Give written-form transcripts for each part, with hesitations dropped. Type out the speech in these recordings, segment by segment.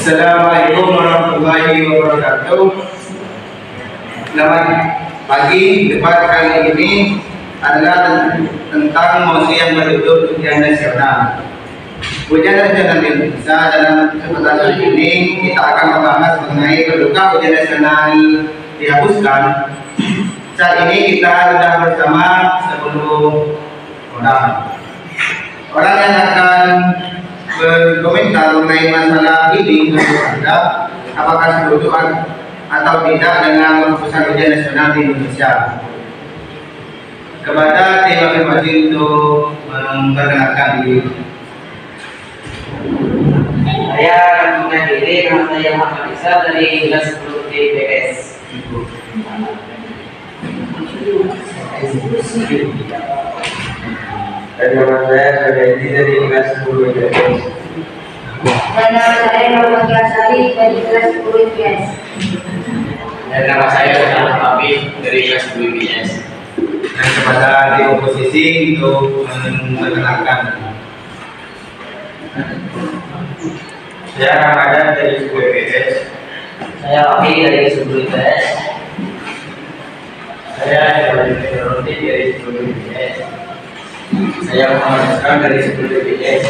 Assalamualaikum warahmatullahi wabarakatuh. Selamat pagi. Debat kali ini adalah tentang mosi yang berjudul ujian nasional. Ujian nasional Indonesia. Dalam kesempatan kali ini kita akan membahas mengenai kedudukan ujian nasional dihapuskan. Saat ini kita sudah bersama 10 orang. Orang yang akan berkomentar mengenai masalah ini menurut Anda, apakah setuju atau tidak dengan penghapusan ujian nasional di Indonesia? Kepada tim afirmasi untuk memperkenalkan diri. Saya akan mengenalkan diri, nama saya Muhammad Isa dari kelas 10 DPS. Dan nama saya Febri dari kelas 10 IPS. Dan nama saya Muhammad Yasari dari kelas 10 IPS. Dan nama saya Muhammad Habib dari kelas 10 IPS. Dan kepada tim oposisi untuk memperkenalkan. Saya Ramadan dari 10 IPS. Saya Rafi dari 10 IPS. Saya Rodi dari 10 IPS. Saya Muhammad Asram dari 10 IPS.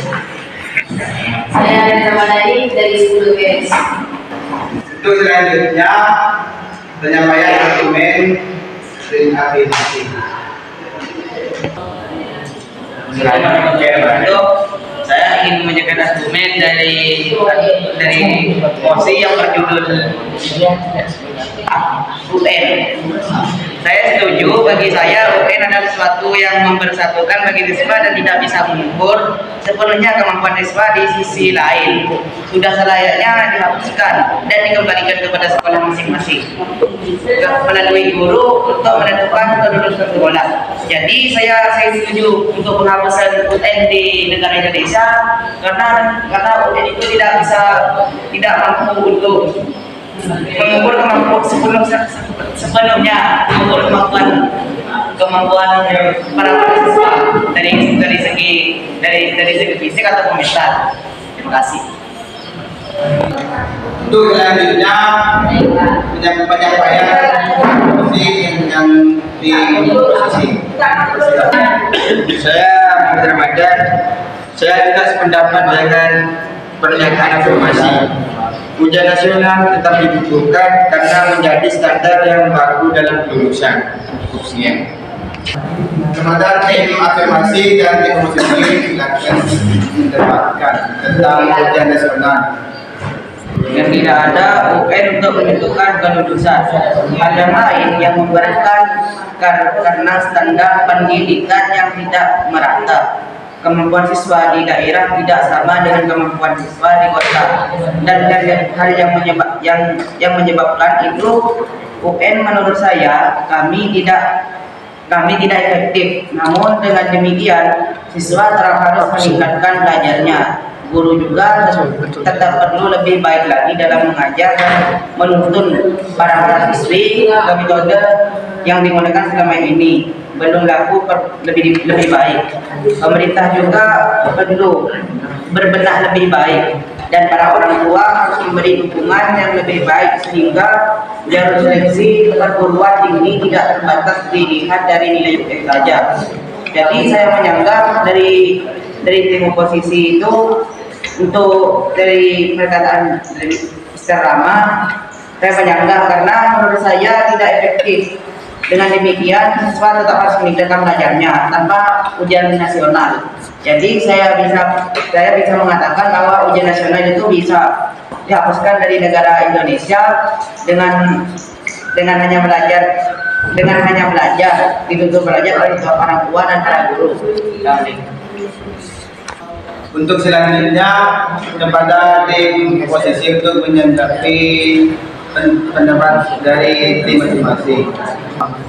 Saya Ramadhani dari 10 IPS. Untuk selanjutnya penyampaian argumen tim afirmasi. Saya ingin menyampaikan argumen dari mosi yang berjudul UN. Saya setuju, bagi saya UN adalah sesuatu yang mempersatukan bagi siswa dan tidak bisa mengukur sepenuhnya kemampuan siswa di sisi lain. Sudah selayaknya dihapuskan dan dikembalikan kepada sekolah masing-masing melalui guru untuk menentukan kelulusan sekolah. Jadi saya setuju untuk penghapusan UN di negara Indonesia karena UN itu tidak mampu untuk mengukur sepenuhnya mengukur kemampuan para siswa dari segi fisik atau mental. Terima kasih. Untuk selanjutnya penyampaian oposisi yang di oposisi. Saya Muhammad Ramadan. Saya tidak sependapat dengan pernyataan afirmasi. Ujian nasional tetap dibutuhkan karena menjadi standar yang baku dalam kelulusan. Kepada tim afirmasi dan tim oposisi silakan mendebatkan tentang ujian nasional. Yang tidak ada UN untuk menentukan kelulusan. Hal yang lain yang memberatkan karena standar pendidikan yang tidak merata. Kemampuan siswa di daerah tidak sama dengan kemampuan siswa di kota, dan hal yang menyebabkan itu UN menurut saya kami tidak efektif. Namun dengan demikian siswa harus meningkatkan belajarnya. Guru juga tetap perlu lebih baik lagi dalam mengajar dan menuntun para siswi ke metode yang digunakan selama ini belum laku lebih baik. Pemerintah juga perlu berbenah lebih baik dan para orang tua harus memberi dukungan yang lebih baik sehingga jalur seleksi perguruan tinggi tidak terbatas dilihat dari nilai UN saja. Jadi saya menyanggah dari tim oposisi itu untuk dari perkataan dari Mr. Rama, saya menyanggah karena menurut saya tidak efektif. Dengan demikian siswa tetap harus meningkatkan belajarnya tanpa ujian nasional. Jadi saya bisa mengatakan bahwa ujian nasional itu bisa dihapuskan dari negara Indonesia dengan hanya belajar dituntut belajar oleh orang tua dan para guru. Untuk selanjutnya kepada tim oposisi untuk menanggapi pendapat dari tim masing-masing.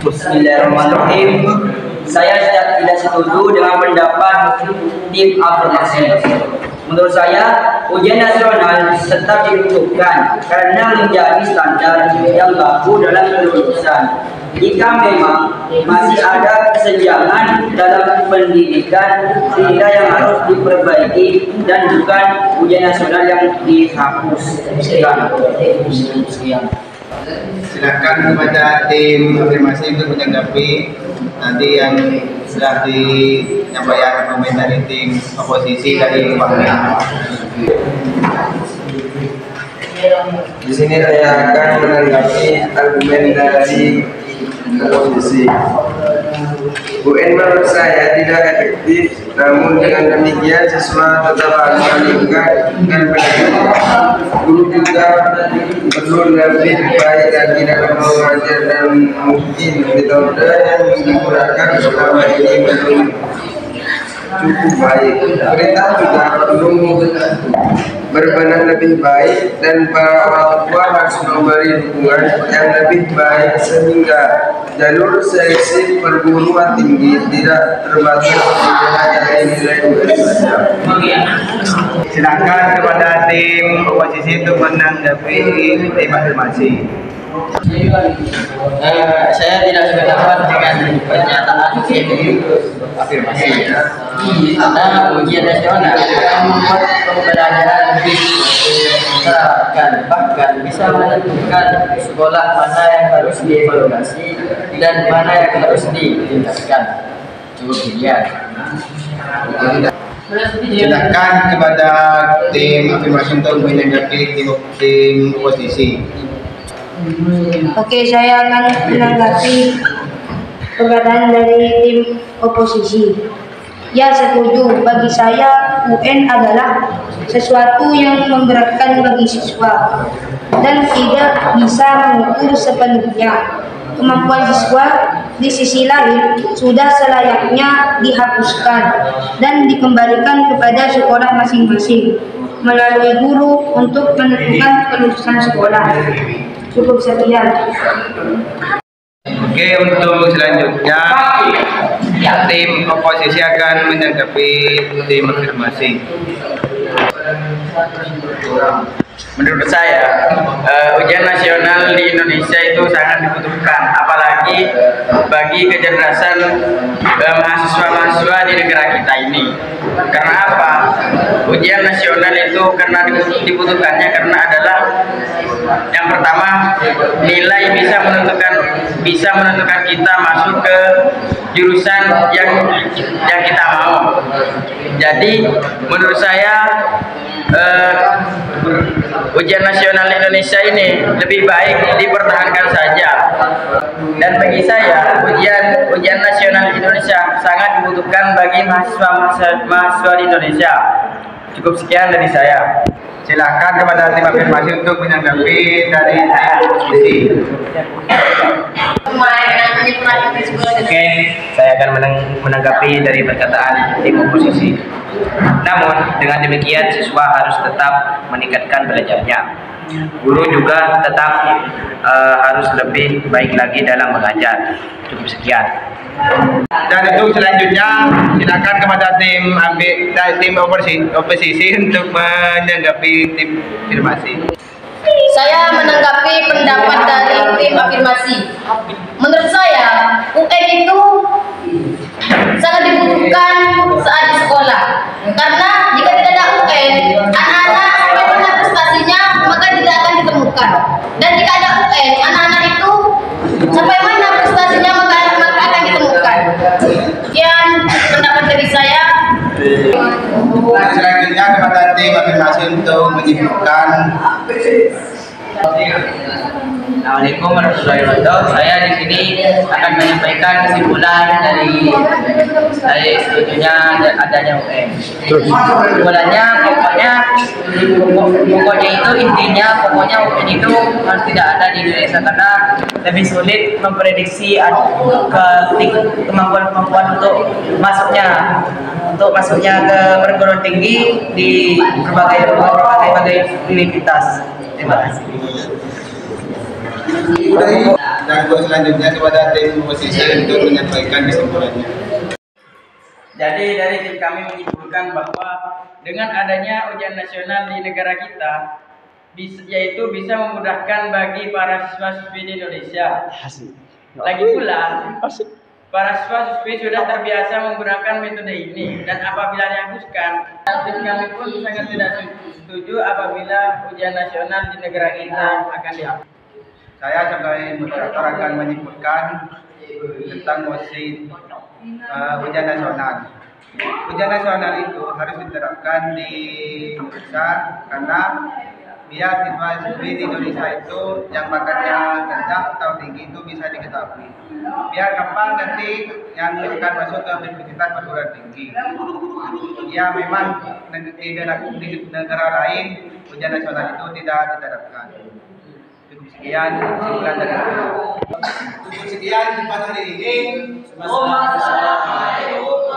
Bismillahirrahmanirrahim. Saya tidak setuju dengan pendapat tim afirmasi. Menurut saya ujian nasional tetap dibutuhkan karena menjadi standar yang baku dalam kelulusan. Jika memang masih ada kesenjangan dalam pendidikan, sehingga yang harus diperbaiki dan bukan ujian nasional yang dihapus. Silakan kepada tim afirmasi untuk menanggapi nanti yang sudah disampaikan argumen dari tim oposisi dari Wakil. Di sini saya akan menanggapi argumen dari oposisi. UN menurut saya tidak efektif, namun dengan demikian siswa tetap harus meningkat dengan pendidikan. Guru juga perlu lebih baik dan tidak mengajar, dan mungkin metode yang digunakan selama ini belum cukup baik. Pemerintah juga perlu berbenah lebih baik, dan para orang tua harus memberi dukungan yang lebih baik sehingga jalur seleksi perguruan tinggi tidak terbatas hanya nilai UN saja. Silakan kepada tim oposisi untuk menanggapi tim afirmasi. Saya tidak sependapat dengan pernyataan tim afirmasi, karena ujian nasional akan membuat pembelajaran lebih menyesalkan, bahkan bisa menentukan sekolah mana yang harus dievaluasi dan mana yang harus ditingkatkan. Cukup sekian. Silakan kepada tim afirmasi untuk menanggapi tim oposisi. Oke, saya akan menanggapi perkataan dari tim oposisi. Ya, setuju. Bagi saya, UN adalah sesuatu yang memberatkan bagi siswa dan tidak bisa mengukur sepenuhnya kemampuan siswa. Di sisi lain, sudah selayaknya dihapuskan dan dikembalikan kepada sekolah masing-masing melalui guru untuk menentukan kelulusan sekolah. Cukup sekian. Oke, untuk selanjutnya tim oposisi akan menanggapi tim afirmasi. Menurut saya, ujian nasional di Indonesia itu sangat dibutuhkan, apalagi bagi kecerdasan mahasiswa-mahasiswa di negara kita ini. Karena apa? Ujian nasional itu karena dibutuhkannya karena adalah yang pertama, nilai bisa menentukan kita masuk ke jurusan yang kita mau. Jadi menurut saya ujian nasional Indonesia ini lebih baik dipertahankan saja. Dan bagi saya ujian nasional Indonesia sangat dibutuhkan bagi mahasiswa di Indonesia. Cukup sekian dari saya. Silakan kepada tim afirmasi untuk menanggapi dari tim oposisi. Oke, saya akan menanggapi dari perkataan tim oposisi. Namun, dengan demikian siswa harus tetap meningkatkan belajarnya. Guru juga tetap harus lebih baik lagi dalam mengajar. Cukup sekian. Dan untuk selanjutnya, silakan kepada tim oposisi untuk menanggapi tim afirmasi. Saya menanggapi pendapat dari tim afirmasi. Menurut saya, UN itu sangat dibutuhkan saat di sekolah. Karena jika tidak ada UN, anak-anak sampai mana prestasinya maka tidak akan ditemukan. Dan jika ada UN, anak-anak itu sampai mana prestasinya maka akan ditemukan. Sekian pendapat dari saya. Nah, selanjutnya kepada tim afirmasi untuk menyibukkan. Assalamualaikum warahmatullahi wabarakatuh. Saya di sini akan menyampaikan kesimpulan dari saya setujunya adanya UN. Kesimpulannya pokoknya itu intinya UN itu harus tidak ada di Indonesia karena lebih sulit memprediksi kemampuan untuk masuknya ke perguruan tinggi di berbagai universitas. Terima kasih. Dan selanjutnya kepada tim oposisi untuk menyampaikan kesimpulannya. Jadi dari tim kami menyimpulkan bahwa dengan adanya ujian nasional di negara kita, yaitu bisa memudahkan bagi para siswa-siswi di Indonesia. Lagi pula, para siswa-siswi sudah terbiasa menggunakan metode ini, dan apabila dihapuskan, tim kami pun sangat tidak setuju apabila ujian nasional di negara kita akan dihapus. Saya sebagai moderator akan menyimpulkan tentang mosi ujian nasional. Ujian nasional itu harus diterapkan di Indonesia karena biar siswa-siswi di Indonesia itu yang bakatnya rendah atau tinggi itu bisa diketahui. Biar gampang nanti yang akan masuk ke universitas perguruan tinggi. Ya memang di negara lain ujian nasional itu tidak diterapkan. Cukup sekian kesimpulan dari saya. Cukup sekian di hari ini. Wassalamualaikum.